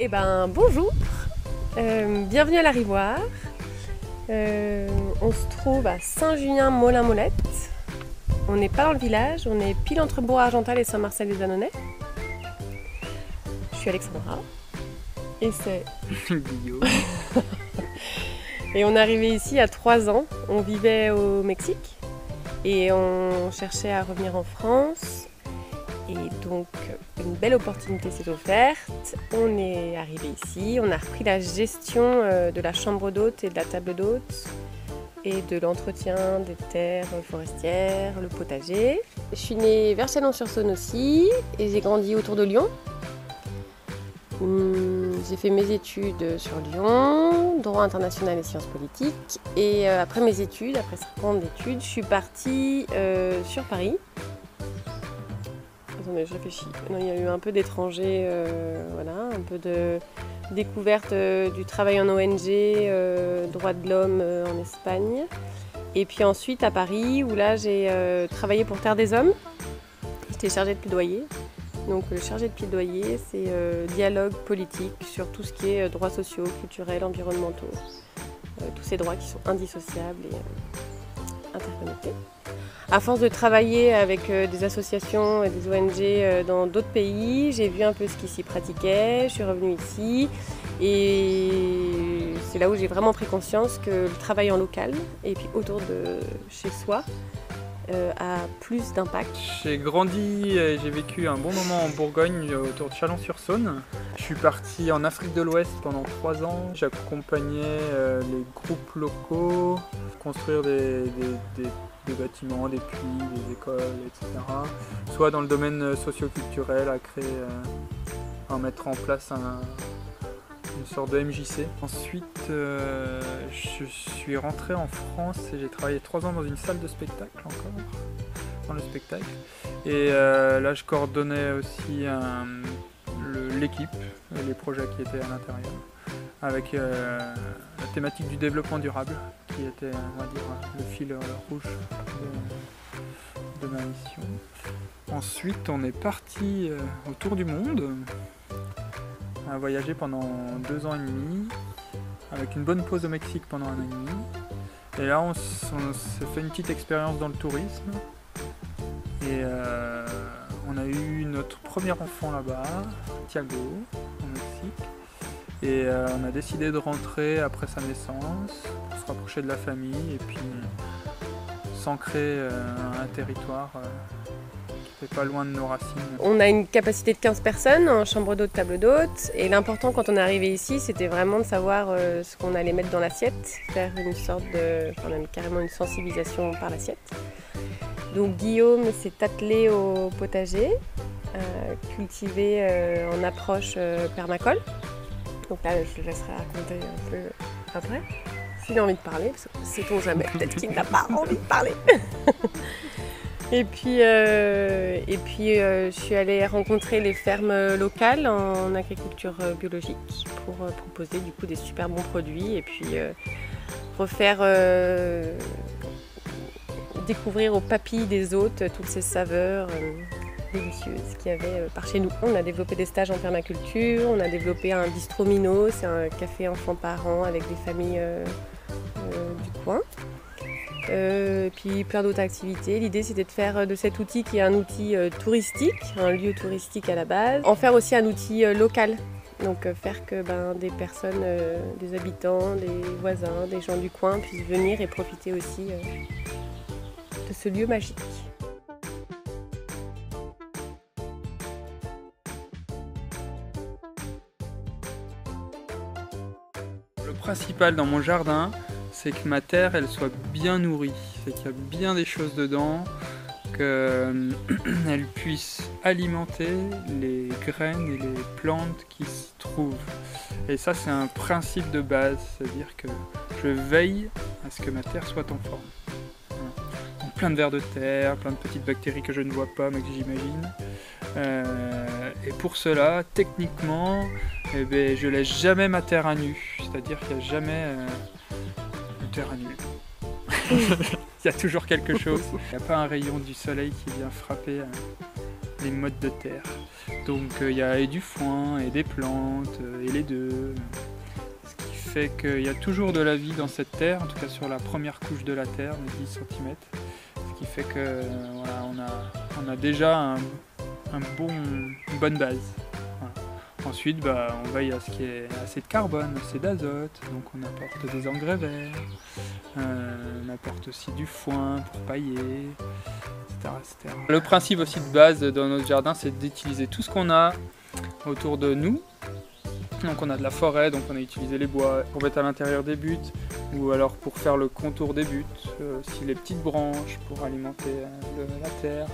Eh ben bonjour, bienvenue à la Rivoire. On se trouve à Saint-Junien-Molin-Molette. On n'est pas dans le village, on est pile entre Bourg-Argental et Saint-Marcel-les-Annonais. Je suis Alexandra et c'est Guillaume. Et on est arrivé ici à 3 ans. On vivait au Mexique et on cherchait à revenir en France. Et donc une belle opportunité s'est offerte. On est arrivé ici, on a repris la gestion de la chambre d'hôte et de la table d'hôte et de l'entretien des terres forestières, le potager. Je suis née vers Chalon-sur-Saône aussi et j'ai grandi autour de Lyon. J'ai fait mes études sur Lyon, droit international et sciences politiques. Et après mes études, après 5 ans d'études, je suis partie sur Paris. Attendez, je réfléchis. Non, il y a eu un peu d'étrangers, voilà, un peu de découverte du travail en ONG, droits de l'homme en Espagne. Et puis ensuite à Paris, où là j'ai travaillé pour Terre des Hommes. J'étais chargée de plaidoyer. Donc le chargé de plaidoyer, c'est dialogue politique sur tout ce qui est droits sociaux, culturels, environnementaux. Tous ces droits qui sont indissociables et interconnectés. À force de travailler avec des associations et des ONG dans d'autres pays, j'ai vu un peu ce qui s'y pratiquait, je suis revenue ici et c'est là où j'ai vraiment pris conscience que le travail en local et puis autour de chez soi a plus d'impact. J'ai grandi et j'ai vécu un bon moment en Bourgogne autour de Chalon-sur-Saône. Je suis parti en Afrique de l'Ouest pendant 3 ans. J'accompagnais les groupes locaux, construire des bâtiments, des puits, des écoles, etc. Soit dans le domaine socio-culturel, à créer, à mettre en place une sorte de MJC. Ensuite, je suis rentré en France et j'ai travaillé 3 ans dans une salle de spectacle encore, dans le spectacle. Et là, je coordonnais aussi l'équipe, les projets qui étaient à l'intérieur, avec la thématique du développement durable, qui était, on va dire, le fil rouge de ma mission. Ensuite, on est parti autour du monde, à voyager pendant 2 ans et demi, avec une bonne pause au Mexique pendant 1 an et demi. Et là, on s'est fait une petite expérience dans le tourisme. Et on a eu notre premier enfant là-bas, Thiago, au Mexique. Et on a décidé de rentrer après sa naissance, pour se rapprocher de la famille et puis s'ancrer un territoire qui n'est pas loin de nos racines. On a une capacité de 15 personnes en chambre d'hôte, table d'hôte. Et l'important quand on est arrivé ici, c'était vraiment de savoir ce qu'on allait mettre dans l'assiette, faire une sorte de, enfin même carrément une sensibilisation par l'assiette. Donc Guillaume s'est attelé au potager, cultivé en approche permacole. Donc là, je le laisserai raconter un peu après, s'il a envie de parler, parce que sait-on jamais, peut-être qu'il n'a pas envie de parler. Et puis, je suis allée rencontrer les fermes locales en agriculture biologique pour proposer du coup des super bons produits et puis refaire découvrir aux papilles des hôtes toutes ces saveurs délicieuses qu'il y avait par chez nous. On a développé des stages en permaculture, on a développé un bistromino, c'est un café enfants-parents avec des familles du coin. Puis plein d'autres activités. L'idée c'était de faire de cet outil qui est un outil touristique, un lieu touristique à la base, en faire aussi un outil local. Donc faire que des personnes, des habitants, des voisins, des gens du coin puissent venir et profiter aussi de ce lieu magique. Le principal dans mon jardin, c'est que ma terre elle soit bien nourrie, c'est qu'il y a bien des choses dedans, qu'elle puisse alimenter les graines et les plantes qui s'y trouvent. Et ça c'est un principe de base, c'est-à-dire que je veille à ce que ma terre soit en forme. Donc plein de vers de terre, plein de petites bactéries que je ne vois pas mais que j'imagine. Et pour cela, techniquement, je laisse jamais ma terre à nu, c'est-à-dire qu'il n'y a jamais terre à nu. Il y a toujours quelque chose. Il n'y a pas un rayon du soleil qui vient frapper les modes de terre. Donc il y a et du foin et des plantes et les deux. Ce qui fait qu'il y a toujours de la vie dans cette terre, en tout cas sur la première couche de la terre, de 10 cm. Ce qui fait que voilà, on a déjà une bonne base. Voilà. Ensuite, on veille à ce qu'il y ait assez de carbone, assez d'azote, donc on apporte des engrais verts, on apporte aussi du foin pour pailler, etc. Le principe aussi de base dans notre jardin, c'est d'utiliser tout ce qu'on a autour de nous. Donc on a de la forêt, donc on a utilisé les bois pour mettre à l'intérieur des buttes, ou alors pour faire le contour des buttes, aussi les petites branches pour alimenter la terre.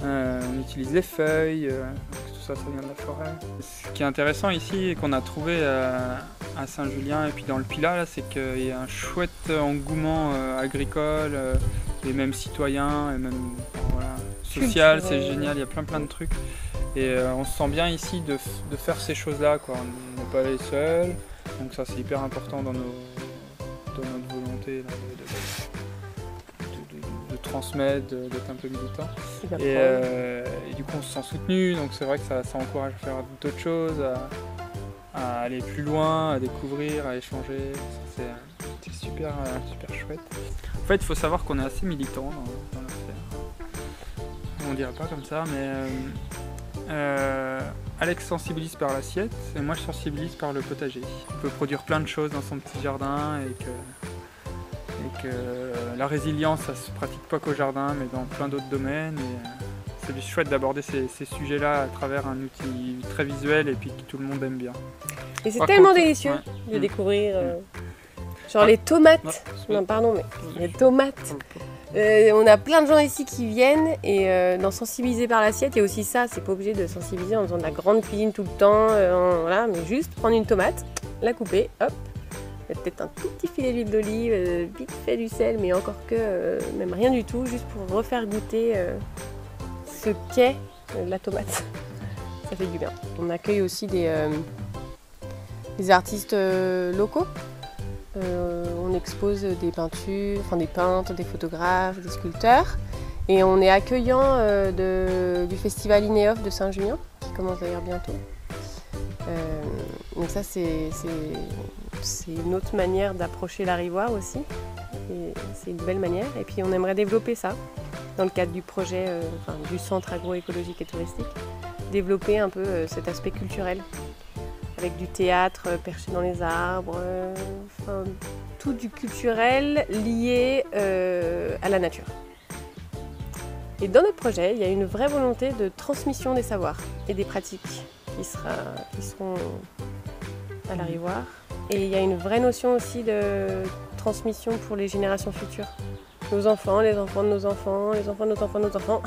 On utilise les feuilles, tout ça vient de la forêt. Ce qui est intéressant ici et qu'on a trouvé à Saint-Julien et puis dans le Pilat, c'est qu'il y a un chouette engouement agricole et même citoyen et même social, c'est génial, il y a plein de trucs. Et on se sent bien ici de faire ces choses-là, quoi. On n'est pas les seuls, donc ça c'est hyper important dans notre volonté là, de transmettre, d'être un peu militant. Et du coup on se sent soutenu, donc c'est vrai que ça encourage à faire d'autres choses, à aller plus loin, à découvrir, à échanger. C'est super chouette. En fait il faut savoir qu'on est assez militant dans l'affaire. On dirait pas comme ça, mais Alex sensibilise par l'assiette et moi je sensibilise par le potager. On peut produire plein de choses dans son petit jardin et que la résilience ça se pratique pas qu'au jardin mais dans plein d'autres domaines. Et c'est chouette d'aborder ces sujets-là à travers un outil très visuel et puis que tout le monde aime bien. Et c'est tellement délicieux de découvrir genre les tomates. Non pardon mais les tomates. On a plein de gens ici qui viennent et dans sensibiliser par l'assiette, il y a aussi ça, c'est pas obligé de sensibiliser en faisant de la grande cuisine tout le temps, voilà, mais juste prendre une tomate, la couper, hop, mettre peut-être un tout petit filet d'huile d'olive, vite fait du sel, mais encore que même rien du tout, juste pour refaire goûter ce qu'est la tomate. Ça fait du bien. On accueille aussi des artistes locaux. On expose des peintures, enfin des peintres, des photographes, des sculpteurs. Et on est accueillant du festival Ineoff de Saint-Julien, qui commence d'ailleurs bientôt. Donc ça c'est une autre manière d'approcher l'Arivoire aussi. C'est une belle manière. Et puis on aimerait développer ça dans le cadre du projet du centre agroécologique et touristique. Développer un peu cet aspect culturel. Avec du théâtre perché dans les arbres, tout du culturel lié à la nature. Et dans notre projet, il y a une vraie volonté de transmission des savoirs et des pratiques qui seront à l'Arivoire. Et il y a une vraie notion aussi de transmission pour les générations futures. Nos enfants, les enfants de nos enfants, les enfants de nos enfants de nos enfants.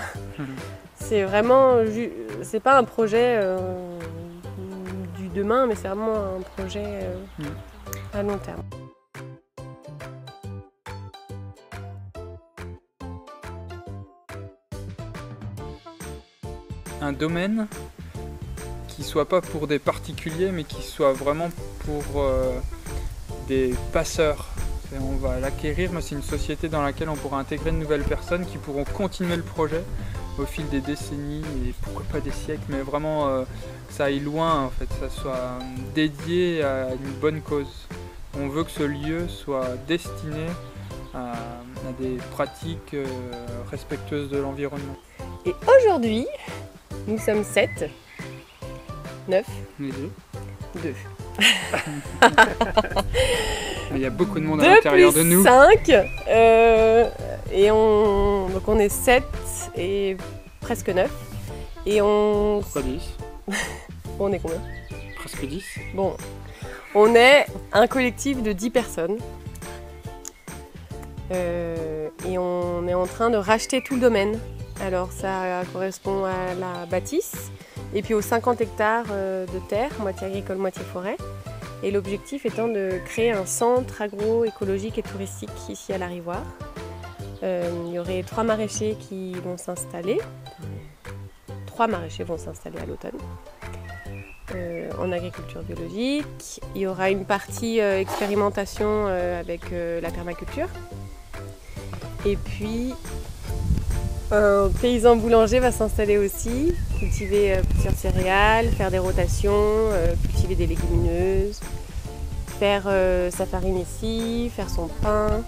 C'est vraiment, c'est pas un projet demain, mais c'est vraiment un projet à long terme. Un domaine qui soit pas pour des particuliers, mais qui soit vraiment pour des passeurs. On va l'acquérir, mais c'est une société dans laquelle on pourra intégrer de nouvelles personnes qui pourront continuer le projet au fil des décennies et pourquoi pas des siècles, mais vraiment que ça aille loin, en fait, que ça soit dédié à une bonne cause. On veut que ce lieu soit destiné à des pratiques respectueuses de l'environnement. Et aujourd'hui, nous sommes 7, 9, 2. Il y a beaucoup de monde à l'intérieur de nous. 5, et donc on est 7 et presque 9. Et on... Pourquoi 10 On est combien? Presque 10. Bon, on est un collectif de 10 personnes. Et on est en train de racheter tout le domaine. Alors ça correspond à la bâtisse et puis aux 50 hectares de terre, moitié agricole, moitié forêt. Et l'objectif étant de créer un centre agroécologique et touristique ici à l'Arivoire. Il y aurait 3 maraîchers qui vont s'installer. 3 maraîchers vont s'installer à l'automne en agriculture biologique. Il y aura une partie expérimentation avec la permaculture. Et puis Un paysan boulanger va s'installer aussi, cultiver plusieurs céréales, faire des rotations, cultiver des légumineuses, faire sa farine ici, faire son pain.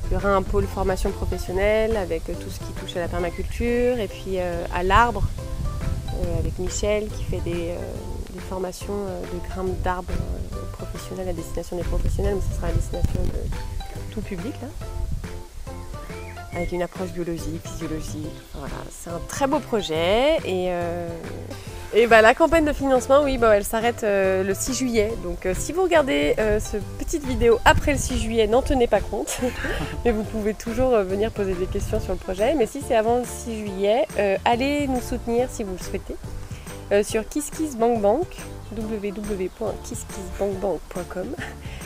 Il y aura un pôle formation professionnelle avec tout ce qui touche à la permaculture et puis à l'arbre avec Michel qui fait des formations de grimpe d'arbres professionnels à destination des professionnels, mais ce sera à destination de tout public là. Avec une approche biologique, physiologique. Voilà, c'est un très beau projet et la campagne de financement, oui, elle s'arrête le 6 juillet. Donc si vous regardez cette petite vidéo après le 6 juillet, n'en tenez pas compte. Mais vous pouvez toujours venir poser des questions sur le projet. Mais si c'est avant le 6 juillet, allez nous soutenir si vous le souhaitez sur KissKissBankBank, www.kisskissbankbank.com.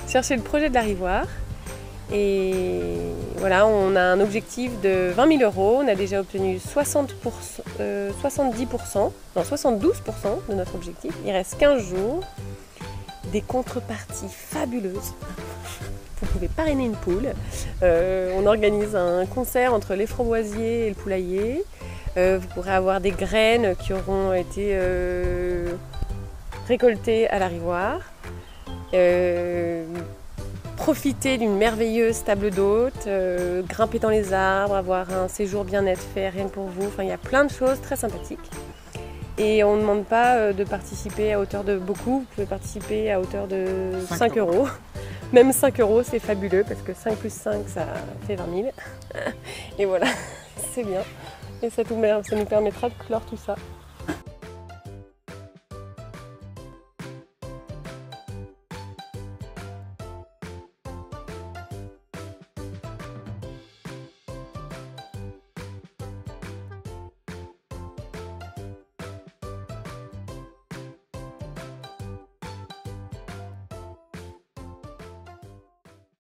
Cherchez le projet de Larivoire. Et voilà, on a un objectif de 20 000 €. On a déjà obtenu 70%, non 72% de notre objectif. Il reste 15 jours. Des contreparties fabuleuses. Vous pouvez parrainer une poule. On organise un concert entre les framboisiers et le poulailler. Vous pourrez avoir des graines qui auront été récoltées à Larivoire. Profiter d'une merveilleuse table d'hôte, grimper dans les arbres, avoir un séjour bien-être fait rien que pour vous. Enfin, il y a plein de choses très sympathiques. Et on ne demande pas de participer à hauteur de beaucoup, vous pouvez participer à hauteur de 5 €. Même 5 € c'est fabuleux parce que 5 plus 5 ça fait 20 000. Et voilà, c'est bien. Et ça nous permettra de clore tout ça.